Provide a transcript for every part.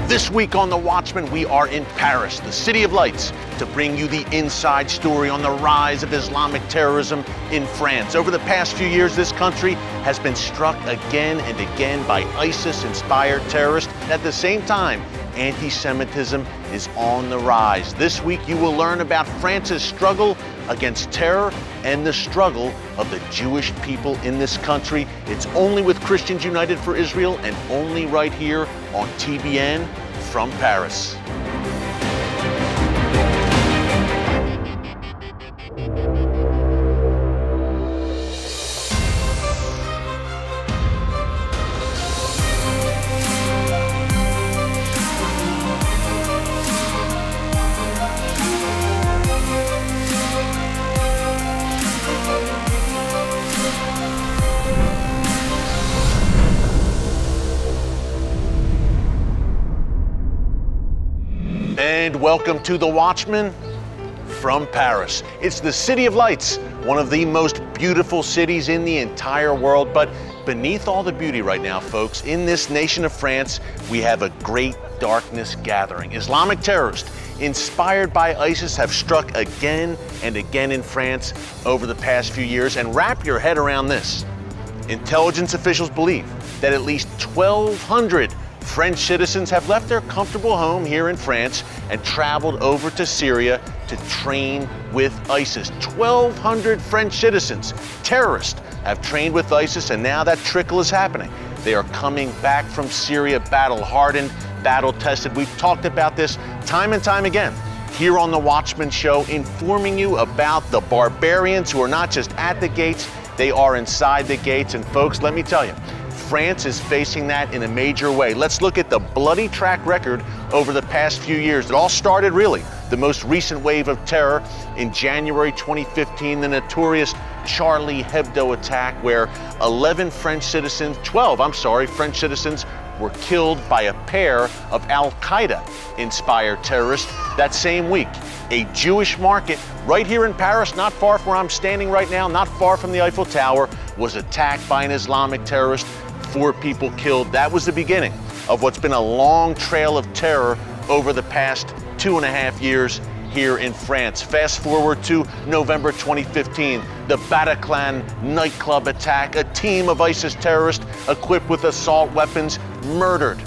This week on The Watchman, we are in Paris, the City of Lights, to bring you the inside story on the rise of Islamic terrorism in France. Over the past few years, this country has been struck again and again by ISIS-inspired terrorists. At the same time, anti-Semitism is on the rise. This week, you will learn about France's struggle against terror and the struggle of the Jewish people in this country. It's only with Christians United for Israel and only right here on TBN from Paris. And welcome to The Watchman from Paris. It's the City of Lights, one of the most beautiful cities in the entire world. But beneath all the beauty right now, folks, in this nation of France, we have a great darkness gathering. Islamic terrorists inspired by ISIS have struck again and again in France over the past few years. And wrap your head around this. Intelligence officials believe that at least 1,200 French citizens have left their comfortable home here in France and traveled over to Syria to train with ISIS. 1,200 French citizens, terrorists, have trained with ISIS, and now that trickle is happening. They are coming back from Syria battle-hardened, battle-tested. We've talked about this time and time again here on The Watchman Show, informing you about the barbarians who are not just at the gates, they are inside the gates. And folks, let me tell you, France is facing that in a major way. Let's look at the bloody track record over the past few years. It all started, really, the most recent wave of terror in January 2015, the notorious Charlie Hebdo attack, where 12 French citizens were killed by a pair of Al-Qaeda-inspired terrorists. That same week, a Jewish market right here in Paris, not far from where I'm standing right now, not far from the Eiffel Tower, was attacked by an Islamic terrorist. 4 people killed. That was the beginning of what's been a long trail of terror over the past 2.5 years here in France. Fast forward to November 2015, the Bataclan nightclub attack. A team of ISIS terrorists equipped with assault weapons murdered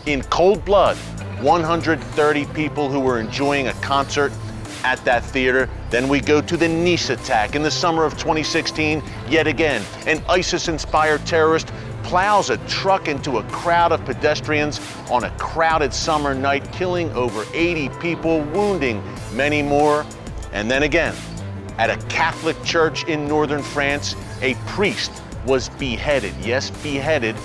in cold blood 130 people who were enjoying a concert at that theater. Then we go to the Nice attack in the summer of 2016. Yet again, an ISIS-inspired terrorist plows a truck into a crowd of pedestrians on a crowded summer night, killing over 80 people, wounding many more. And then again, at a Catholic church in northern France, a priest was beheaded, yes, beheaded,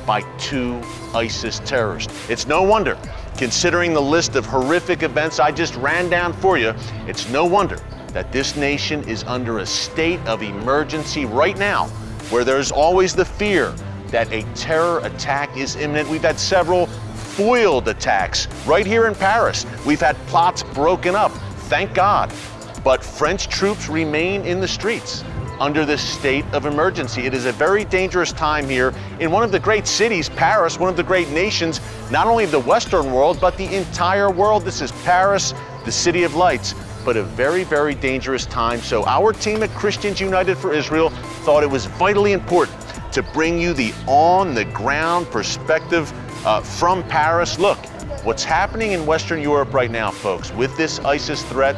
by 2 ISIS terrorists. It's no wonder, considering the list of horrific events I just ran down for you, it's no wonder that this nation is under a state of emergency right now, where there's always the fear that a terror attack is imminent. We've had several foiled attacks right here in Paris. We've had plots broken up, thank God. But French troops remain in the streets under this state of emergency. It is a very dangerous time here in one of the great cities, Paris, one of the great nations, not only of the Western world, but the entire world. This is Paris, the City of Lights, but a very, very dangerous time. So our team at Christians United for Israel thought it was vitally important to bring you the on-the-ground perspective from Paris. Look, what's happening in Western Europe right now, folks, with this ISIS threat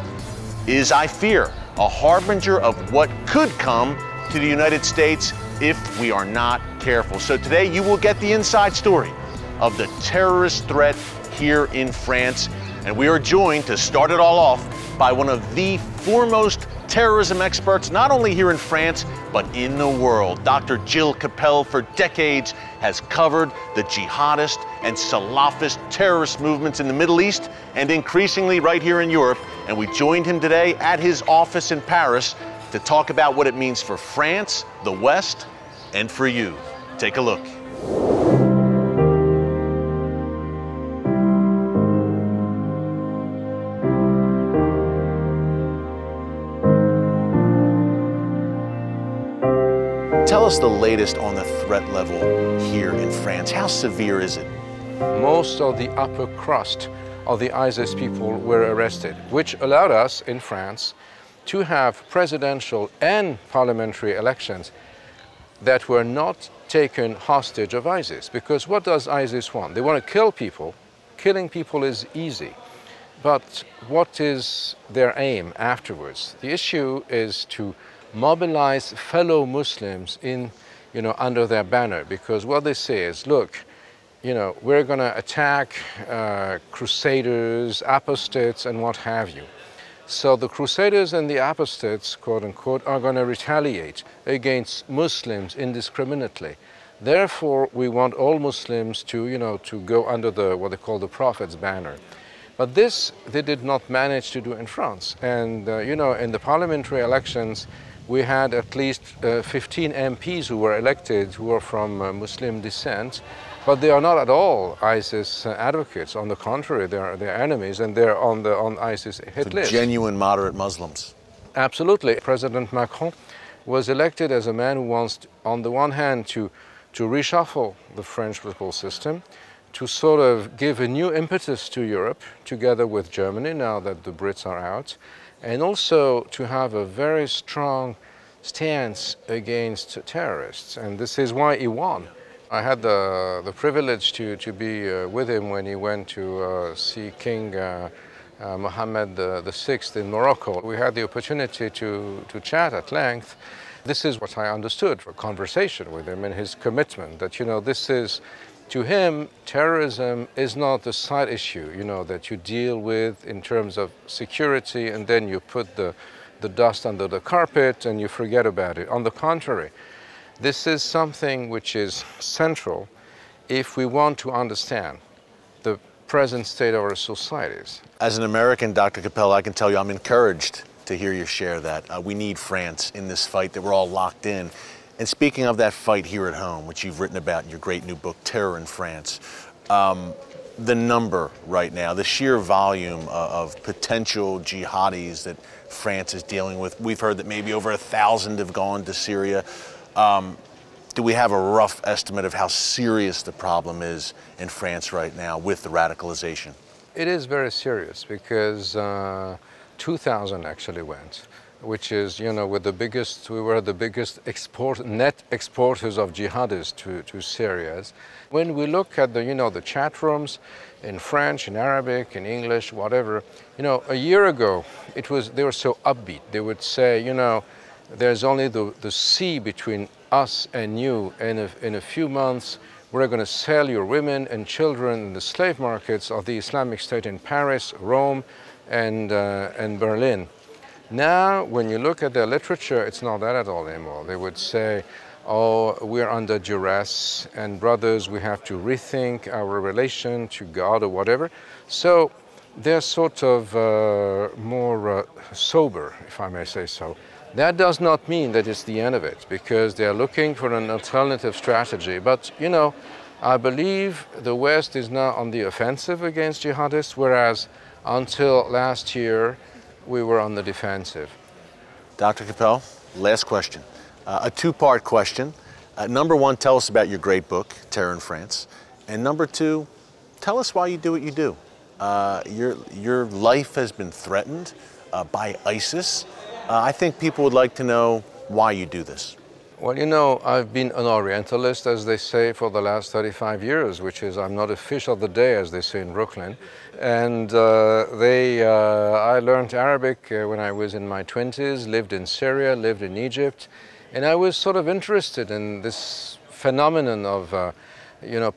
is, I fear, a harbinger of what could come to the United States if we are not careful. So today you will get the inside story of the terrorist threat here in France. And we are joined to start it all off by one of the foremost terrorism experts, not only here in France, but in the world. Dr. Jill Capel, for decades, has covered the jihadist and Salafist terrorist movements in the Middle East and increasingly right here in Europe. And we joined him today at his office in Paris to talk about what it means for France, the West, and for you. Take a look. Tell us the latest on the threat level here in France. How severe is it? most of the upper crust of the ISIS people were arrested, which allowed us in France to have presidential and parliamentary elections that were not taken hostage of ISIS. Because what does ISIS want? They want to kill people. Killing people is easy. But what is their aim afterwards? The issue is to mobilize fellow Muslims in, under their banner, because what they say is, look, we're going to attack crusaders, apostates, and what have you. So the crusaders and the apostates, quote unquote, are going to retaliate against Muslims indiscriminately. Therefore, we want all Muslims to, to go under what they call the Prophet's banner. But this they did not manage to do in France. And, in the parliamentary elections, we had at least 15 MPs who were elected who are from Muslim descent, but they are not at all ISIS advocates. On the contrary, they're enemies, and they're on ISIS hit list. Genuine moderate Muslims. Absolutely. President Macron was elected as a man who wants, on the one hand, to reshuffle the French political system, to sort of give a new impetus to Europe, together with Germany, now that the Brits are out, and also to have a very strong stance against terrorists. And this is why he won. I had the privilege to be with him when he went to see King Mohammed VI in Morocco. We had the opportunity to chat at length. This is what I understood from conversation with him and his commitment that, this is, to him, terrorism is not a side issue, that you deal with in terms of security and then you put the dust under the carpet and you forget about it. On the contrary, this is something which is central if we want to understand the present state of our societies. As an American, Dr. Capel, I can tell you I'm encouraged to hear you share that. We need France in this fight, that we're all locked in. And speaking of that fight here at home, which you've written about in your great new book, Terror in France, the number right now, the sheer volume of potential jihadis that France is dealing with, we've heard that maybe over 1,000 have gone to Syria. Do we have a rough estimate of how serious the problem is in France right now with the radicalization? It is very serious because 2,000 actually went, which is, we were the biggest net exporters of jihadis to Syria. When we look at the chat rooms in French, in Arabic, in English, whatever, a year ago, they were so upbeat. They would say, there's only the sea between us and you, and in a few months, we're going to sell your women and children in the slave markets of the Islamic State in Paris, Rome, and Berlin. Now, when you look at their literature, it's not that at all anymore. They would say, oh, we're under duress, and brothers, we have to rethink our relation to God or whatever. So they're sort of more sober, if I may say so. That does not mean that it's the end of it, because they're looking for an alternative strategy. But, I believe the West is now on the offensive against jihadists, whereas until last year, we were on the defensive. Dr. Capel, last question. A two-part question. Number one, tell us about your great book, Terror in France. And number two, tell us why you do what you do. Your life has been threatened by ISIS. I think people would like to know why you do this. Well, I've been an Orientalist, as they say, for the last 35 years, which is I'm not a fish of the day, as they say in Brooklyn. And I learned Arabic when I was in my 20s, lived in Syria, lived in Egypt, and I was sort of interested in this phenomenon of,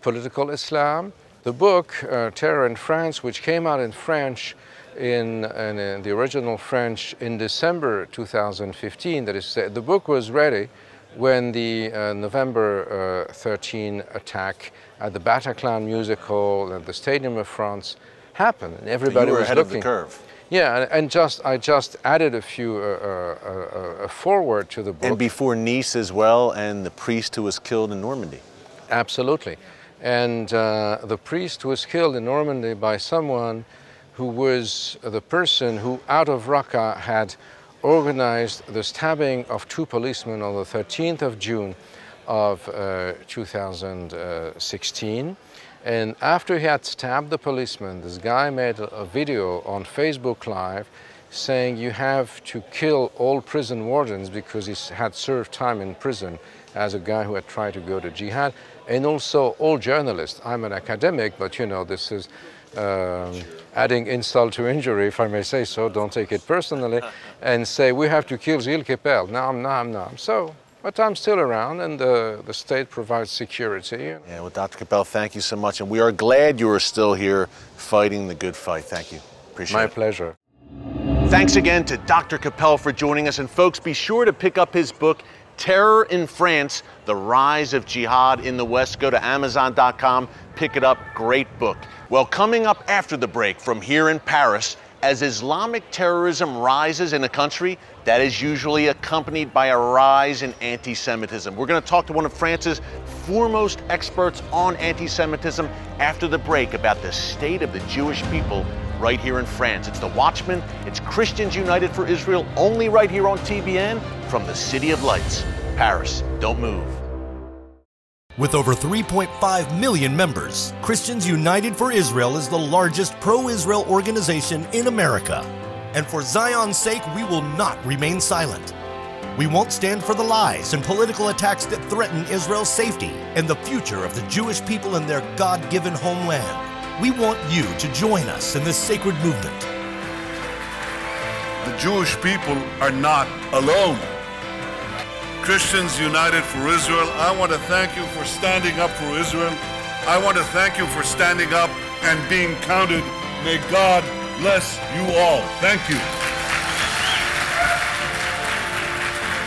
political Islam. The book, Terror in France, which came out in French, in the original French in December 2015, that is, the book was ready when the November 13 attack at the Bataclan musical at the Stadium of France happened, and everybody was ahead looking. Of the curve. Yeah, and I just added a few a foreword to the book. And before Nice as well, and the priest who was killed in Normandy. Absolutely, and the priest was killed in Normandy by someone who was the person who, out of Raqqa, had organized the stabbing of two policemen on the 13th of June of 2016. And after he had stabbed the policeman, this guy made a video on Facebook Live saying you have to kill all prison wardens because he had served time in prison as a guy who had tried to go to jihad, and also all journalists. I'm an academic, but you know, this is adding insult to injury, if I may say so, don't take it personally, and say we have to kill Gilles Kepel. No. So, but I'm still around, and the state provides security. Yeah, well, Dr. Kepel, thank you so much, and we are glad you are still here fighting the good fight. Thank you. Appreciate it. My pleasure. Thanks again to Dr. Kepel for joining us, and folks, be sure to pick up his book, Terror in France, The Rise of Jihad in the West. Go to Amazon.com, pick it up, great book. Well, coming up after the break from here in Paris, as Islamic terrorism rises in a country, that is usually accompanied by a rise in anti-Semitism. We're going to talk to one of France's foremost experts on anti-Semitism after the break about the state of the Jewish people right here in France. It's the Watchman. It's Christians United for Israel, only right here on TBN from the City of Lights, Paris. Don't move. With over 3.5 million members, Christians United for Israel is the largest pro-Israel organization in America. And for Zion's sake, we will not remain silent. We won't stand for the lies and political attacks that threaten Israel's safety and the future of the Jewish people in their God-given homeland. We want you to join us in this sacred movement. The Jewish people are not alone. Christians United for Israel, I want to thank you for standing up for Israel. I want to thank you for standing up and being counted. May God bless you all. Thank you.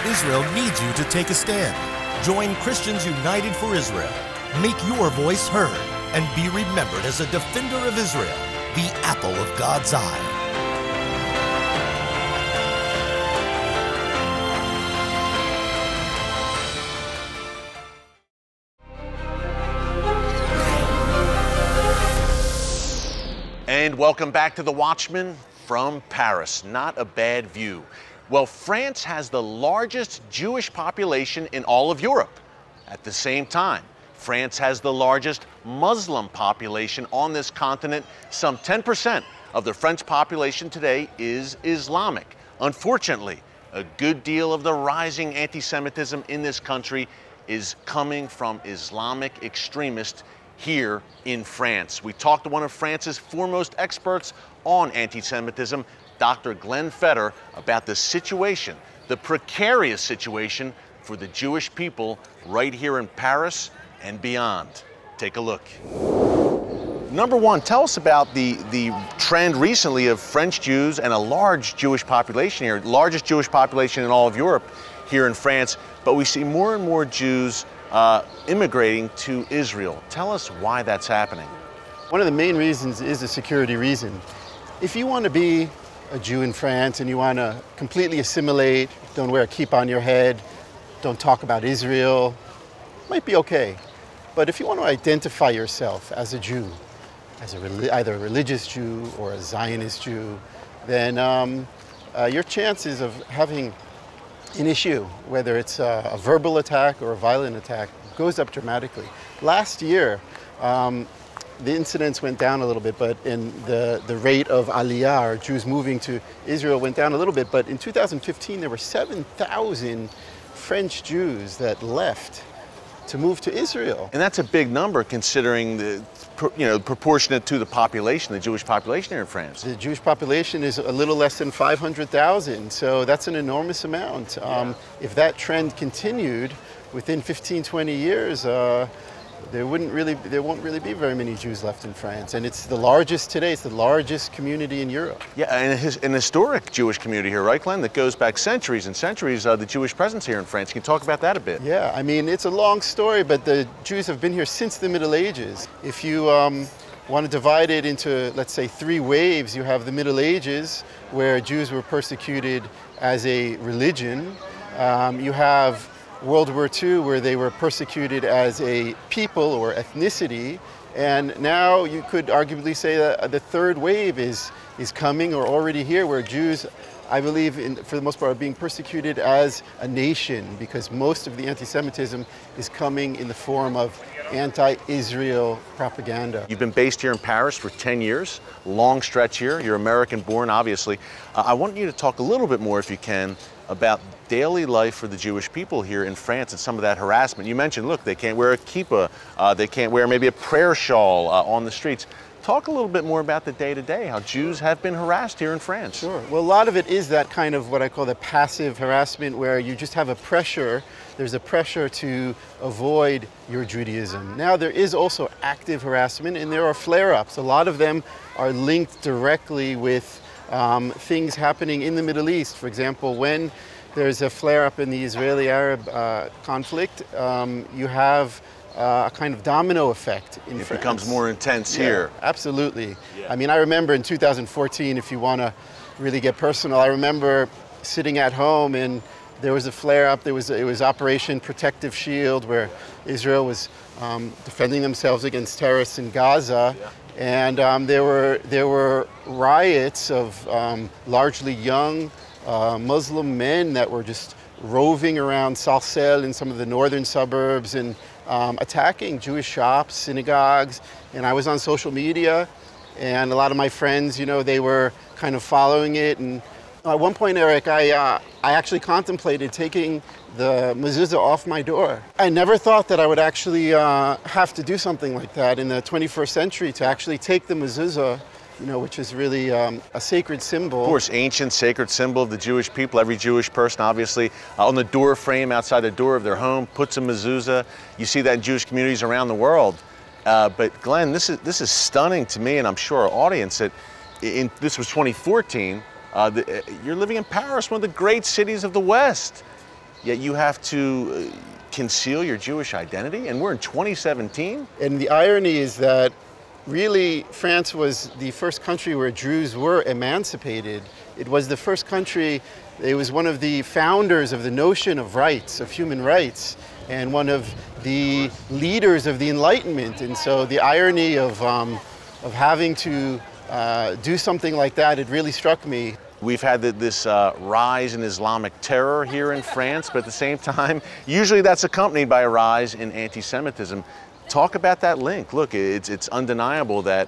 Israel needs you to take a stand. Join Christians United for Israel. Make your voice heard and be remembered as a defender of Israel, the apple of God's eye. And welcome back to The Watchman from Paris. Not a bad view. Well, France has the largest Jewish population in all of Europe. At the same time, France has the largest Muslim population on this continent. Some 10% of the French population today is Islamic. Unfortunately, a good deal of the rising anti-Semitism in this country is coming from Islamic extremists here in France. We talked to one of France's foremost experts on anti-Semitism, Dr. Glenn Feder, about the situation, the precarious situation for the Jewish people right here in Paris and beyond. Take a look. Number one, tell us about the trend recently of French Jews and a large Jewish population here, largest Jewish population in all of Europe here in France, but we see more and more Jews immigrating to Israel. Tell us why that's happening. One of the main reasons is a security reason. If you want to be a Jew in France and you want to completely assimilate, don't wear a kippah on your head, don't talk about Israel, might be okay. But if you want to identify yourself as a Jew, as either a religious Jew or a Zionist Jew, then your chances of having an issue, whether it's a verbal attack or a violent attack, goes up dramatically. Last year, the incidents went down a little bit, but in the rate of aliyah, or Jews moving to Israel, went down a little bit. But in 2015, there were 7,000 French Jews that left to move to Israel. And that's a big number considering the, proportionate to the population, the Jewish population here in France. The Jewish population is a little less than 500,000, so that's an enormous amount. Yeah. If that trend continued within 15, 20 years, there won't really be very many Jews left in France. And it's the largest today, it's the largest community in Europe. Yeah, and an historic Jewish community here, right, Glenn, that goes back centuries and centuries, the Jewish presence here in France. Can you talk about that a bit? Yeah, I mean, it's a long story, but the Jews have been here since the Middle Ages. If you want to divide it into, let's say, 3 waves, you have the Middle Ages, where Jews were persecuted as a religion. You have World War II, where they were persecuted as a people or ethnicity, and now you could arguably say that the 3rd wave is coming or already here, where Jews, I believe, for the most part, are being persecuted as a nation, because most of the anti-Semitism is coming in the form of anti-Israel propaganda. You've been based here in Paris for 10 years, long stretch here. You're American-born, obviously. I want you to talk a little bit more, if you can, about daily life for the Jewish people here in France and some of that harassment. You mentioned, look, they can't wear a kippah, they can't wear maybe a prayer shawl on the streets. Talk a little bit more about the day-to-day, how Jews have been harassed here in France. Sure. Well, a lot of it is that kind of what I call the passive harassment, where you just have a pressure, there's a pressure to avoid your Judaism. Now, there is also active harassment, and there are flare-ups. A lot of them are linked directly with things happening in the Middle East. For example, when there's a flare-up in the Israeli-Arab conflict, you have a kind of domino effect in France. It becomes more intense here. Absolutely. Yeah. I mean, I remember in 2014, if you want to really get personal, I remember sitting at home and there was a flare-up. It was Operation Protective Shield, where Israel was defending themselves against terrorists in Gaza. Yeah. And there were riots of largely young Muslim men that were just roving around Sarcelles in some of the northern suburbs and attacking Jewish shops, synagogues. And I was on social media, and a lot of my friends, you know, they were kind of following it. And at one point, Eric, I actually contemplated taking the mezuzah off my door. I never thought that I would actually have to do something like that in the 21st century, to actually take the mezuzah, you know, which is really a sacred symbol. Of course, ancient sacred symbol of the Jewish people. Every Jewish person, obviously, on the door frame outside the door of their home puts a mezuzah. You see that in Jewish communities around the world. But Glenn, this is stunning to me, and I'm sure our audience, that this was 2014. You're living in Paris, one of the great cities of the West, yet you have to conceal your Jewish identity, and we're in 2017? And the irony is that really, France was the first country where Jews were emancipated. It was the first country, it was one of the founders of the notion of rights, of human rights, and one of the leaders of the Enlightenment. And so the irony of having to do something like that, it really struck me. We've had this rise in Islamic terror here in France, but at the same time, usually that's accompanied by a rise in anti-Semitism. Talk about that link. Look, it's undeniable that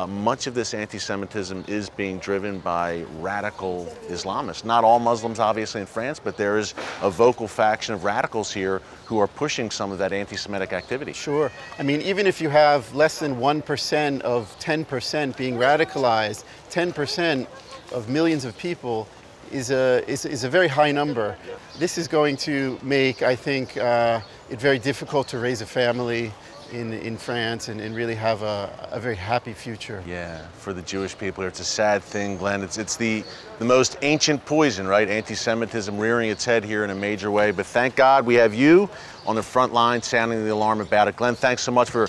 much of this anti-Semitism is being driven by radical Islamists. Not all Muslims, obviously, in France, but there is a vocal faction of radicals here who are pushing some of that anti-Semitic activity. Sure. I mean, even if you have less than 1% of 10% being radicalized, 10% of millions of people is a very high number. This is going to make, I think, it very difficult to raise a family in France and really have a very happy future. Yeah, for the Jewish people, it's a sad thing, Glenn. It's the most ancient poison, right? Anti-Semitism rearing its head here in a major way. But thank God we have you on the front line sounding the alarm about it. Glenn, thanks so much for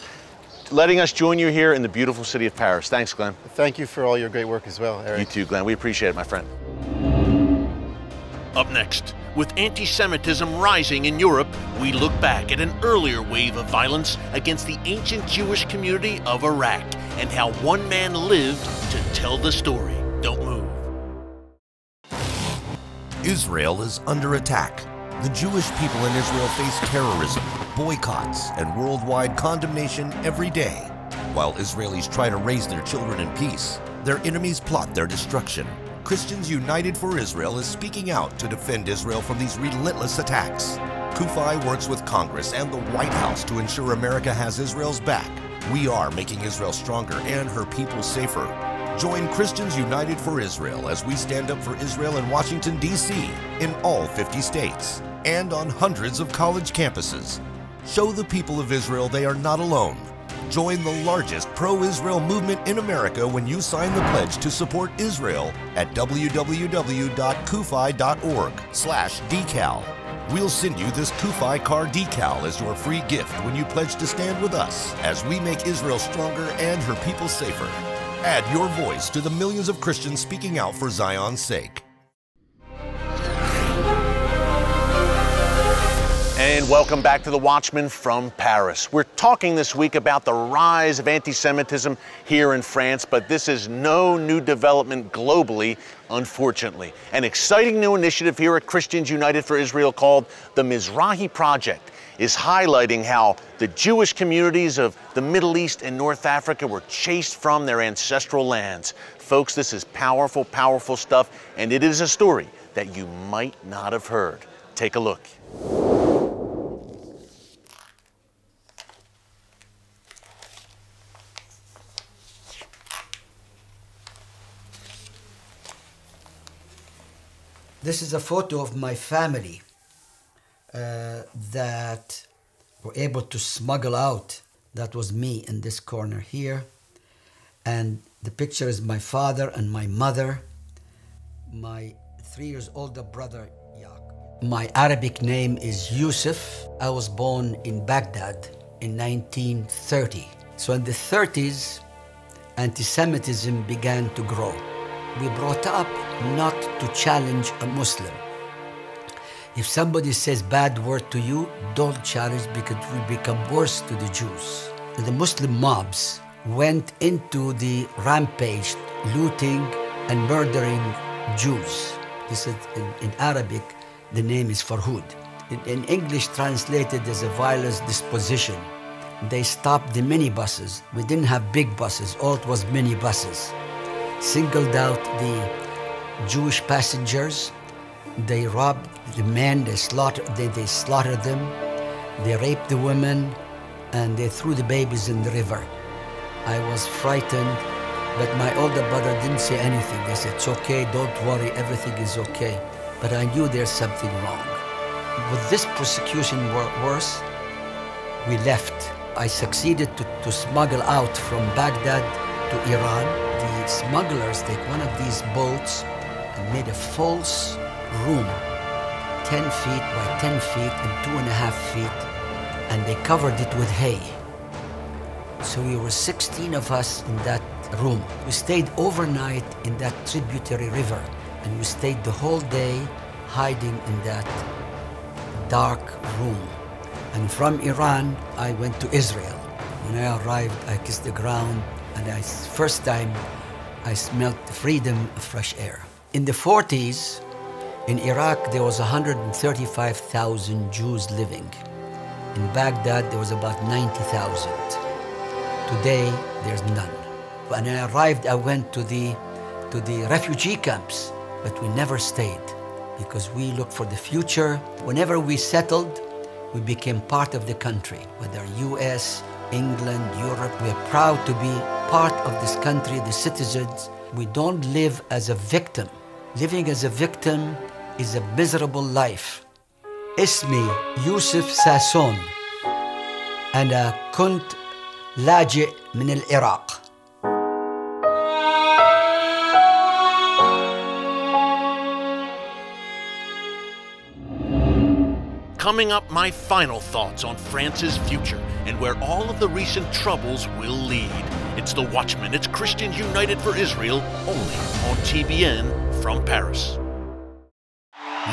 letting us join you here in the beautiful city of Paris. Thanks, Glenn. Thank you for all your great work as well, Eric. You too, Glenn. We appreciate it, my friend. Up next, with anti-Semitism rising in Europe, we look back at an earlier wave of violence against the ancient Jewish community of Iraq and how one man lived to tell the story. Don't move. Israel is under attack. The Jewish people in Israel face terrorism, boycotts, and worldwide condemnation every day. While Israelis try to raise their children in peace, their enemies plot their destruction. Christians United for Israel is speaking out to defend Israel from these relentless attacks. CUFI works with Congress and the White House to ensure America has Israel's back. We are making Israel stronger and her people safer. Join Christians United for Israel as we stand up for Israel in Washington, D.C., in all 50 states, and on hundreds of college campuses. Show the people of Israel they are not alone. Join the largest pro-Israel movement in America when you sign the pledge to support Israel at www.cufi.org/decal. We'll send you this CUFI car decal as your free gift when you pledge to stand with us as we make Israel stronger and her people safer. Add your voice to the millions of Christians speaking out for Zion's sake. And welcome back to the Watchman from Paris. We're talking this week about the rise of anti-Semitism here in France, but this is no new development globally, unfortunately. An exciting new initiative here at Christians United for Israel called the Mizrahi Project. is highlighting how the Jewish communities of the Middle East and North Africa were chased from their ancestral lands. Folks, this is powerful, powerful stuff, and it is a story that you might not have heard. Take a look. This is a photo of my family that were able to smuggle out. That was me in this corner here. And the picture is my father and my mother, my 3 years older brother, Yaak. My Arabic name is Yusuf. I was born in Baghdad in 1930. So in the 30s, anti-Semitism began to grow. We brought up not to challenge a Muslim. If somebody says bad word to you, don't challenge, because it will become worse to the Jews. The Muslim mobs went into the rampage, looting and murdering Jews. This is in Arabic, the name is Farhud. In English, translated as a violence disposition. They stopped the minibuses. We didn't have big buses, all it was minibuses. Singled out the Jewish passengers. They robbed the men, they slaughtered them, they raped the women, and they threw the babies in the river. I was frightened, but my older brother didn't say anything. They said, it's okay, don't worry, everything is okay. But I knew there's something wrong. With this persecution worse, we left. I succeeded to smuggle out from Baghdad to Iran. The smugglers take one of these boats and made a false room, 10 feet by 10 feet and 2.5 feet, and they covered it with hay. So we were 16 of us in that room. We stayed overnight in that tributary river, and we stayed the whole day hiding in that dark room. And from Iran, I went to Israel. When I arrived, I kissed the ground, and first time I smelled the freedom of fresh air. In the 40s, in Iraq, there was 135,000 Jews living. In Baghdad, there was about 90,000. Today, there's none. When I arrived, I went to the refugee camps, but we never stayed because we looked for the future. Whenever we settled, we became part of the country, whether US, England, Europe. We are proud to be part of this country, the citizens. We don't live as a victim. Living as a victim is a miserable life. اسمي يوسف ساسون. أنا كنت لاجئ من العراق. Coming up, my final thoughts on France's future and where all of the recent troubles will lead. It's The Watchman. It's Christians United for Israel, only on TBN from Paris.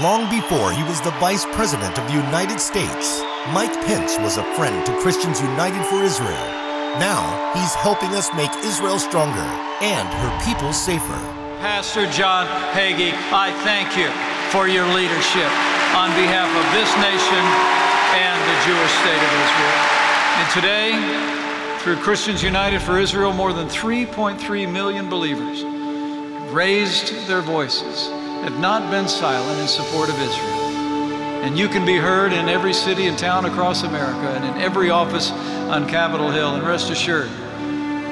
Long before he was the Vice President of the United States, Mike Pence was a friend to Christians United for Israel. Now, he's helping us make Israel stronger and her people safer. Pastor John Hagee, I thank you for your leadership on behalf of this nation and the Jewish state of Israel. And today, through Christians United for Israel, more than 3.3 million believers have raised their voices, have not been silent in support of Israel. And you can be heard in every city and town across America and in every office on Capitol Hill. And rest assured,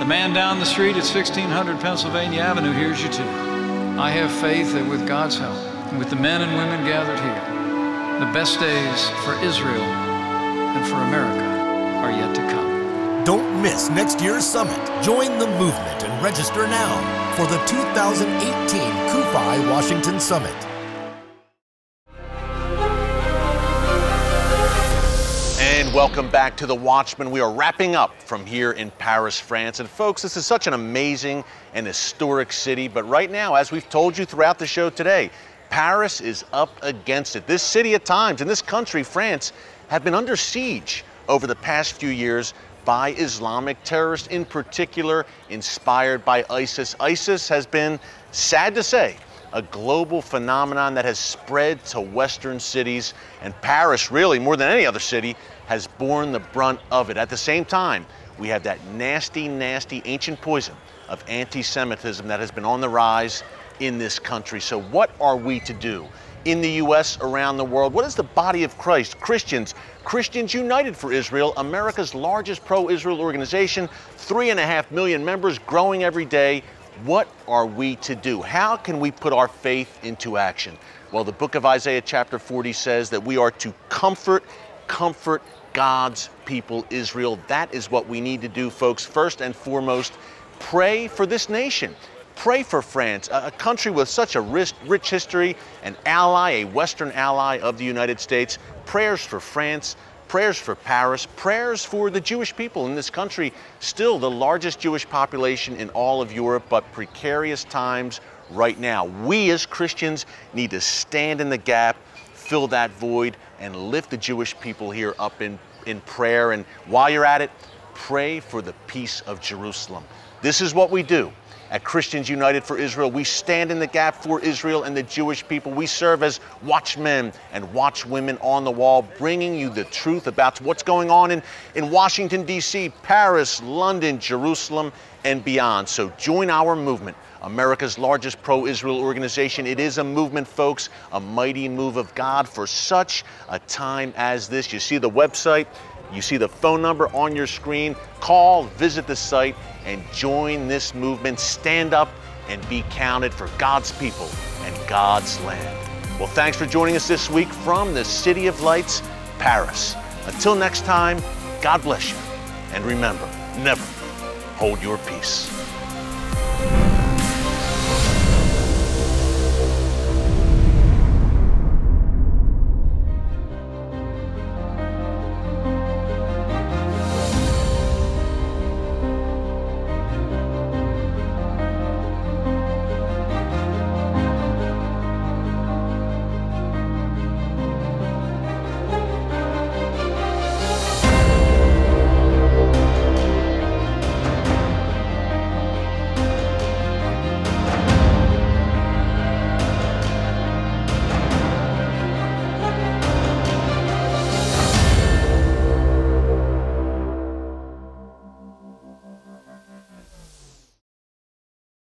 the man down the street at 1600 Pennsylvania Avenue hears you too. I have faith that with God's help, and with the men and women gathered here, the best days for Israel and for America are yet to come. Don't miss next year's summit. Join the movement and register now for the 2018 CUFI Washington Summit. And welcome back to The Watchman. We are wrapping up from here in Paris, France. And folks, this is such an amazing and historic city. But right now, as we've told you throughout the show today, Paris is up against it. This city at times, and this country, France, have been under siege over the past few years by Islamic terrorists, in particular inspired by ISIS. ISIS has been, sad to say, a global phenomenon that has spread to Western cities, and Paris, really, more than any other city, has borne the brunt of it. At the same time, we have that nasty, nasty ancient poison of anti-Semitism that has been on the rise in this country. So what are we to do in the U.S., around the world? What is the body of Christ, Christians United for Israel, America's largest pro-Israel organization, 3.5 million members, growing every day? What are we to do? How can we put our faith into action? Well, the book of Isaiah chapter 40 says that we are to comfort God's people, Israel. That is what we need to do, folks. First and foremost, pray for this nation. Pray for France, a country with such a rich history, an ally, a Western ally of the United States. Prayers for France, prayers for Paris, prayers for the Jewish people in this country, still the largest Jewish population in all of Europe, but precarious times right now. We as Christians need to stand in the gap, fill that void, and lift the Jewish people here up in prayer. And while you're at it, pray for the peace of Jerusalem. This is what we do. At Christians United for Israel, we stand in the gap for Israel and the Jewish people. We serve as watchmen and watchwomen on the wall, bringing you the truth about what's going on in Washington, D.C., Paris, London, Jerusalem, and beyond. So join our movement, America's largest pro-Israel organization. It is a movement, folks, a mighty move of God for such a time as this. You see the website, you see the phone number on your screen. Call, visit the site, and join this movement. Stand up and be counted for God's people and God's land. Well, thanks for joining us this week from the City of Lights, Paris. Until next time, God bless you. And remember, never hold your peace.